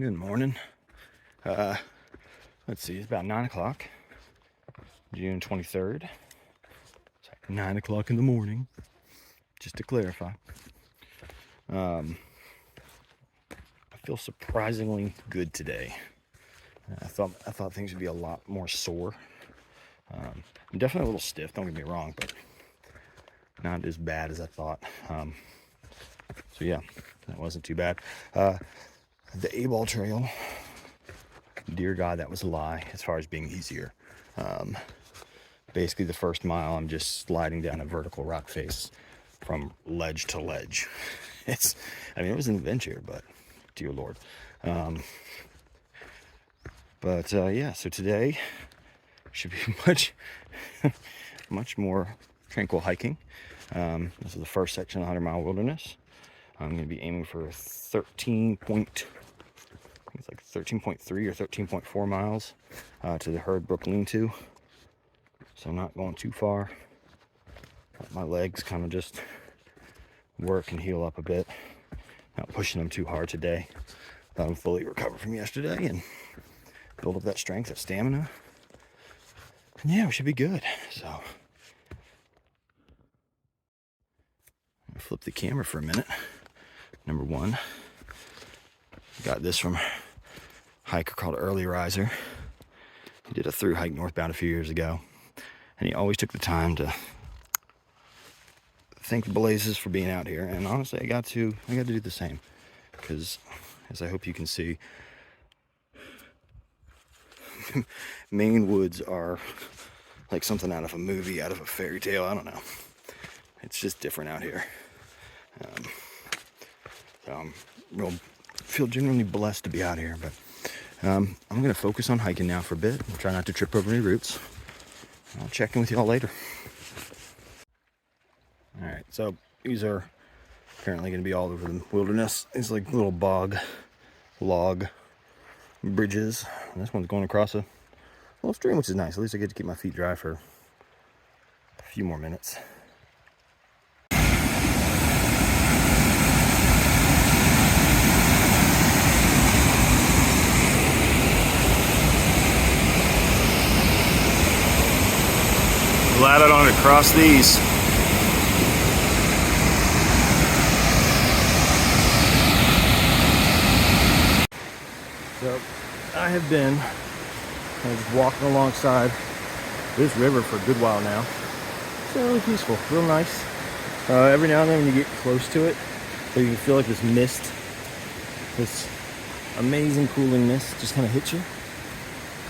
Good morning. Let's see, it's about 9 o'clock, June 23rd. It's like 9 o'clock in the morning, just to clarify. I feel surprisingly good today. I thought things would be a lot more sore. I'm definitely a little stiff, don't get me wrong, but not as bad as I thought. So yeah, that wasn't too bad. The A-ball trail, dear God, that was a lie as far as being easier. Basically the first mile, I'm just sliding down a vertical rock face from ledge to ledge. It was an adventure, but dear Lord. Yeah, so today should be much more tranquil hiking. This is the first section of the 100-mile wilderness. I'm going to be aiming for 13.3 or 13.4 miles to the Herd Brook lean-to. So I'm not going too far. Let my legs kind of just work and heal up a bit. Not pushing them too hard today. Let them fully recover from yesterday and build up that strength, that stamina. And yeah, we should be good. So I'm gonna flip the camera for a minute. Number one, got this from a hiker called Early Riser. He did a Thru-Hike northbound a few years ago, and he always took the time to thank the blazes for being out here. And honestly, I got to do the same, because as I hope you can see, Maine woods are like something out of a movie, out of a fairy tale. I don't know. It's just different out here. So I'm feel genuinely blessed to be out here. But I'm going to focus on hiking now for a bit and try not to trip over any roots. I'll check in with y'all later. All right, so these are apparently going to be all over the wilderness. These like little log bridges. And this one's going across a little stream, which is nice. At least I get to keep my feet dry for a few more minutes. Glad I don't have to cross these. So I have been just walking alongside this river for a good while now. It's really peaceful, real nice. Every now and then when you get close to it, so you can feel like this mist, this amazing cooling mist just kind of hits you.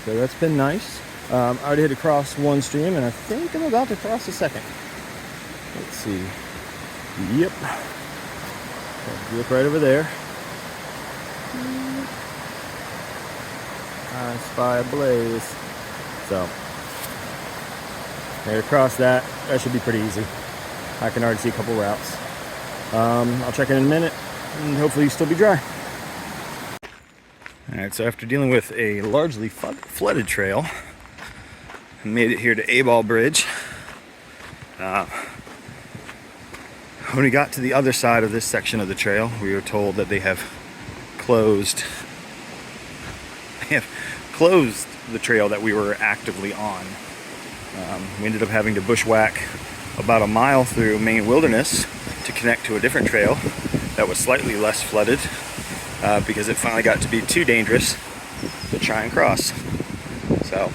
So that's been nice. I already had to cross one stream, and I think I'm about to cross the second. Let's see. Yep. Look right over there. I spy a blaze. So, there, across that. That should be pretty easy. I can already see a couple routes. I'll check in a minute, and hopefully still be dry. Alright, so after dealing with a largely flooded trail, I made it here to A-Ball Bridge. When we got to the other side of this section of the trail, we were told that they have closed the trail that we were actively on. We ended up having to bushwhack about a mile through Maine wilderness to connect to a different trail that was slightly less flooded, because it finally got to be too dangerous to try and cross. So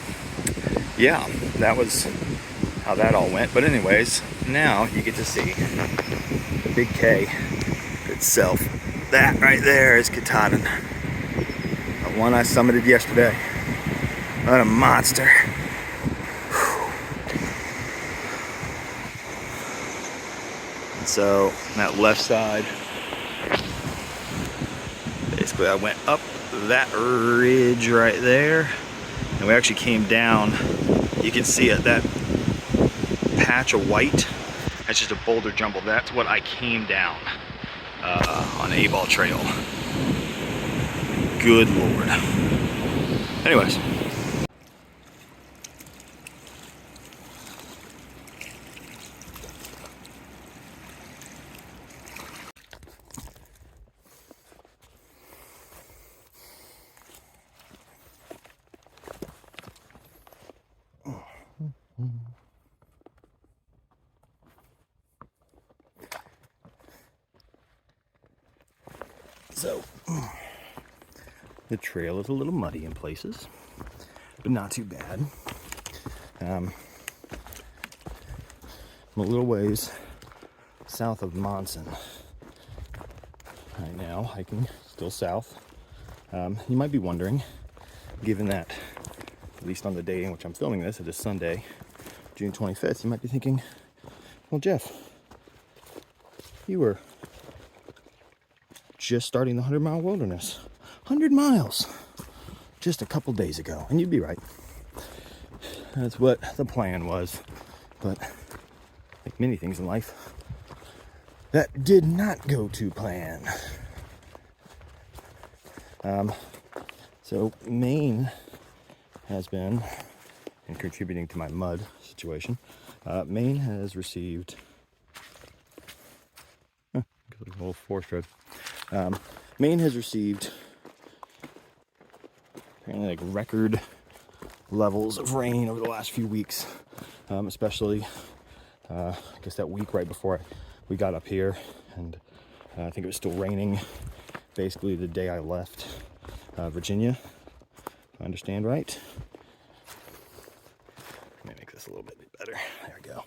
yeah, that was how that all went. But anyways, now you get to see the big K itself. That right there is Katahdin. The one I summited yesterday. What a monster. And so that left side, basically I went up that ridge right there, and we actually came down. You can see it, that patch of white, that's just a boulder jumble. That's what I came down on A-Ball Trail. Good Lord. Anyways. So the trail is a little muddy in places, but not too bad. I'm a little ways south of Monson right now, hiking still south. You might be wondering, given that, at least on the day in which I'm filming this, it is Sunday, June 25th, you might be thinking, well, Jeff, you were just starting the 100-mile wilderness. 100 miles just a couple days ago. And you'd be right. That's what the plan was. But like many things in life, that did not go to plan. So Maine has been, and contributing to my mud situation, Maine has received a little forest road. Maine has received apparently like record levels of rain over the last few weeks, especially I guess that week right before we got up here, and I think it was still raining basically the day I left Virginia, if I understand right. Let me make this a little bit better. There we go.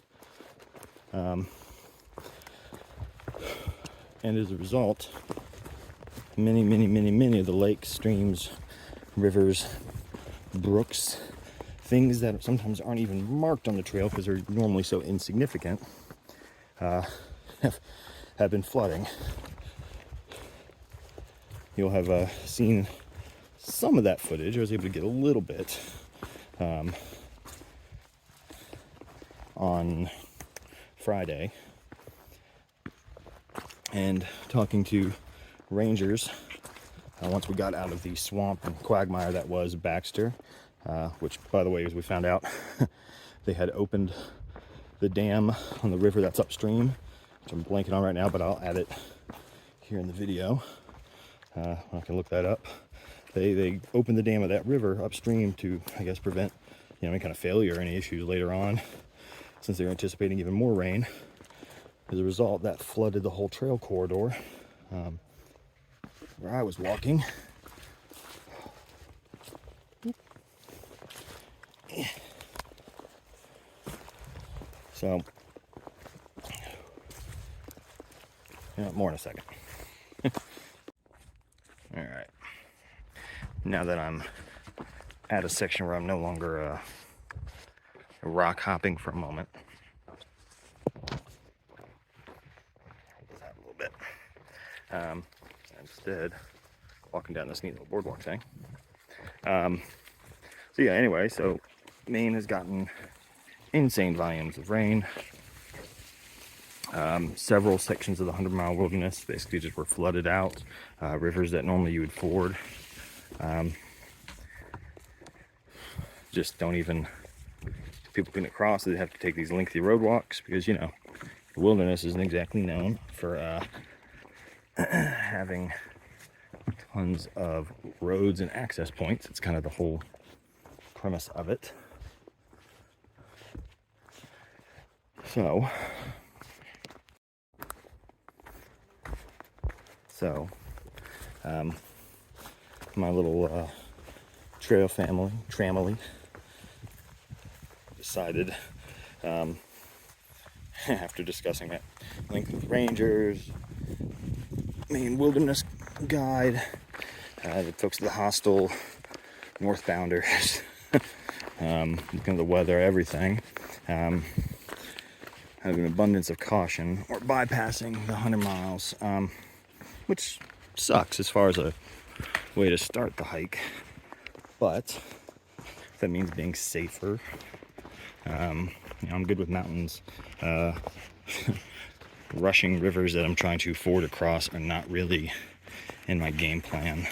And as a result, many of the lakes, streams, rivers, brooks, things that sometimes aren't even marked on the trail because they're normally so insignificant, have been flooding. You'll have seen some of that footage. I was able to get a little bit on Friday, and talking to rangers once we got out of the swamp and quagmire that was Baxter, which, by the way, as we found out, they had opened the dam on the river that's upstream, which I'm blanking on right now, but I'll add it here in the video. I can look that up. They opened the dam of that river upstream to, I guess, prevent any kind of failure or any issues later on, since they were anticipating even more rain. As a result, that flooded the whole trail corridor where I was walking. So, more in a second. All right. Now that I'm at a section where I'm no longer rock hopping for a moment, a little bit. Instead, walking down this neat little boardwalk thing. So yeah, anyway, so Maine has gotten insane volumes of rain. Several sections of the 100-mile wilderness basically just were flooded out. Rivers that normally you would ford just don't even, people couldn't cross, so they have to take these lengthy road walks because, the wilderness isn't exactly known for having tons of roads and access points. It's kind of the whole premise of it. So my little trail family decided, after discussing at length with rangers, Maine Wilderness Guide, the folks at the hostel, northbounders, looking at the weather, everything, have an abundance of caution, or bypassing the 100 miles, which sucks as far as a way to start the hike, but that means being safer. I'm good with mountains. Rushing rivers that I'm trying to ford across are not really in my game plan,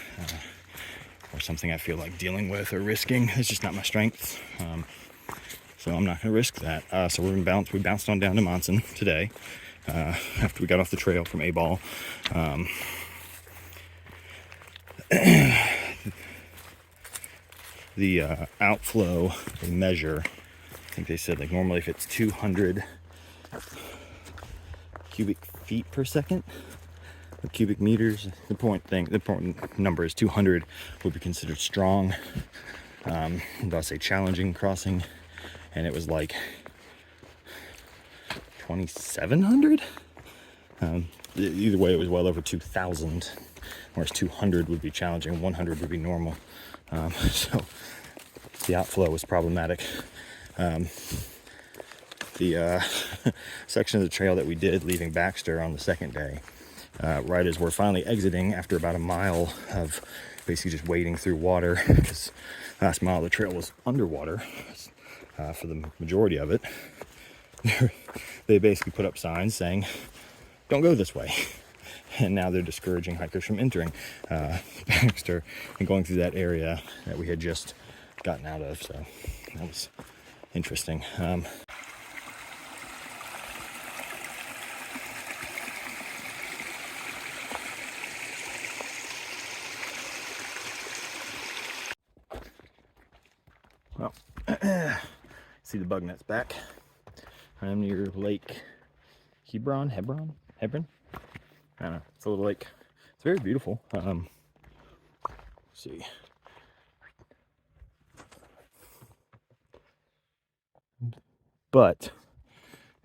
or something I feel like dealing with or risking. It's just not my strength. So I'm not going to risk that. So we bounced on down to Monson today, after we got off the trail from A-Ball. The outflow they measure, I think they said, like, normally if it's 200 cubic feet per second, cubic meters. The important number is 200 would be considered strong. Thus a challenging crossing, and it was like 2,700. Either way, it was well over 2,000. Whereas 200 would be challenging, 100 would be normal. So the outflow was problematic. The section of the trail that we did leaving Baxter on the second day, right as we're finally exiting after about a mile of basically just wading through water, because last mile of the trail was underwater for the majority of it. They basically put up signs saying, "Don't go this way." And now they're discouraging hikers from entering Baxter and going through that area that we had just gotten out of. So that was interesting. Well, see the bug net's back. I'm near Lake Hebron. I don't know. It's a little lake. It's very beautiful. Let's see. But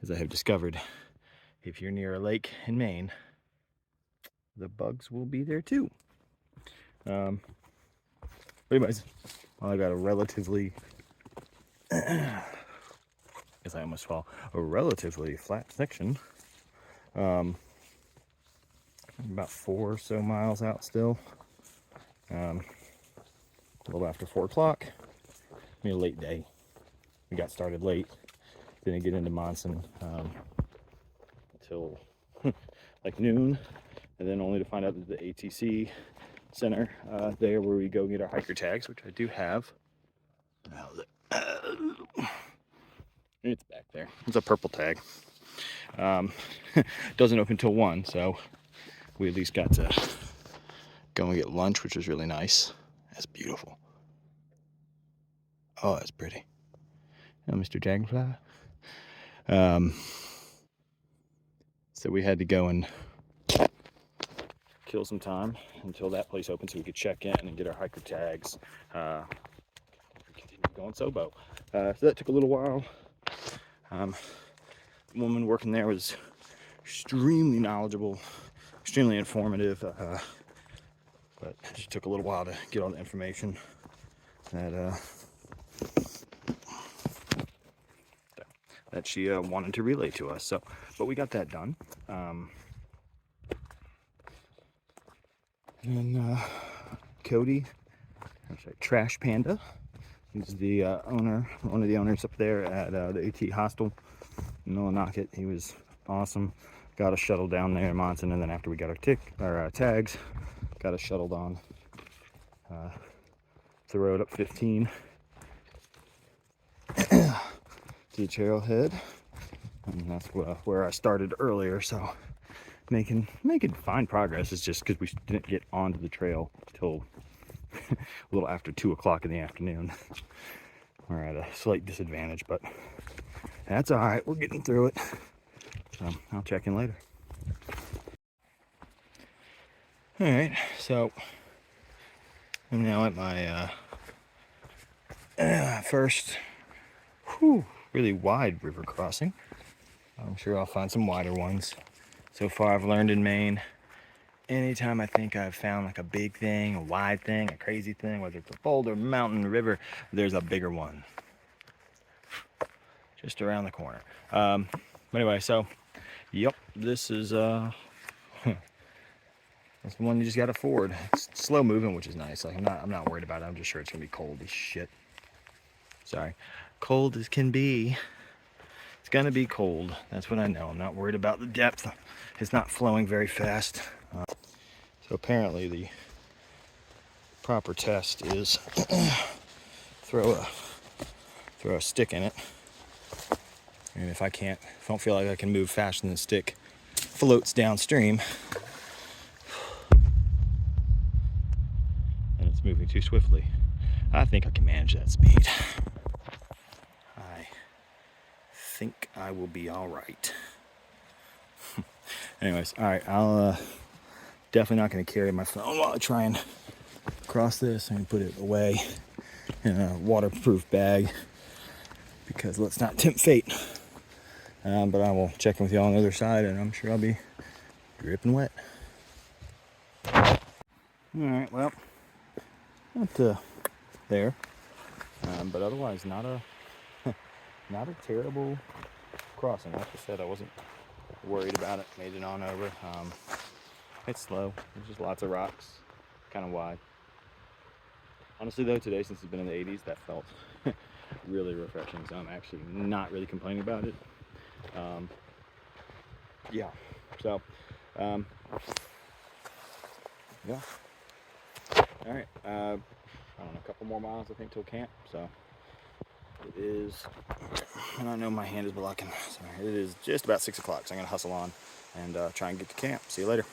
as I have discovered, if you're near a lake in Maine, the bugs will be there too. But anyways, I got a relatively, guess I almost fall, a relatively flat section. About 4 or so miles out still. A little after 4 o'clock. I mean, a late day. We got started late. Didn't get into Monson until like noon, and then only to find out that the ATC center there where we go get our hiker tags, which I do have. It's back there. It's a purple tag. Doesn't open till 1, so we at least got to go and get lunch, which was really nice. That's beautiful. Oh, that's pretty. Oh, Mr. Dragonfly. So we had to go and kill some time until that place opened so we could check in and get our hiker tags. Continue going SoBo. So that took a little while. The woman working there was extremely knowledgeable, extremely informative, but it just took a little while to get all the information that she wanted to relay to us. So, but we got that done. And Cody, Trash Panda, he's the owner, one of the owners up there at the AT Hostel in Millinocket. He was awesome. Got us shuttled down there in Monson, and then after we got our tags, got us shuttled on the road up 15 to the trailhead, and that's where I started earlier. So making fine progress. It's just because we didn't get onto the trail till a little after 2 o'clock in the afternoon. We're at a slight disadvantage, but that's all right. We're getting through it. So I'll check in later. All right, so I'm now at my first really wide river crossing. I'm sure I'll find some wider ones. So far I've learned in Maine, anytime I think I've found like a big thing, a wide thing, a crazy thing, whether it's a boulder, mountain, river, there's a bigger one just around the corner. But anyway, so yep, this is that's the one you just gotta ford. It's slow moving, which is nice. Like I'm not worried about it. I'm just sure it's gonna be cold as shit. Sorry, cold as can be. It's gonna be cold. That's what I know. I'm not worried about the depth. It's not flowing very fast. So apparently the proper test is throw a stick in it, and if I don't feel like I can move faster than the stick floats downstream, and it's moving too swiftly, I think I can manage that speed. I think I will be all right. Anyways, all right, definitely not going to carry my phone while I try and cross this. I'm going to put it away in a waterproof bag because let's not tempt fate. But I will check in with y'all on the other side, and I'm sure I'll be dripping wet. Alright, well, not there, but otherwise not a not a terrible crossing. Like I said, I wasn't worried about it. Made it on over. It's slow. There's just lots of rocks, kind of wide. Honestly though, today, since it's been in the 80s, that felt really refreshing, so I'm actually not really complaining about it. Yeah, so yeah. All right, I don't know, a couple more miles I think till camp. So it is, I don't know, my hand is blocking. Sorry, it is just about 6 o'clock, so I'm gonna hustle on and try and get to camp. See you later.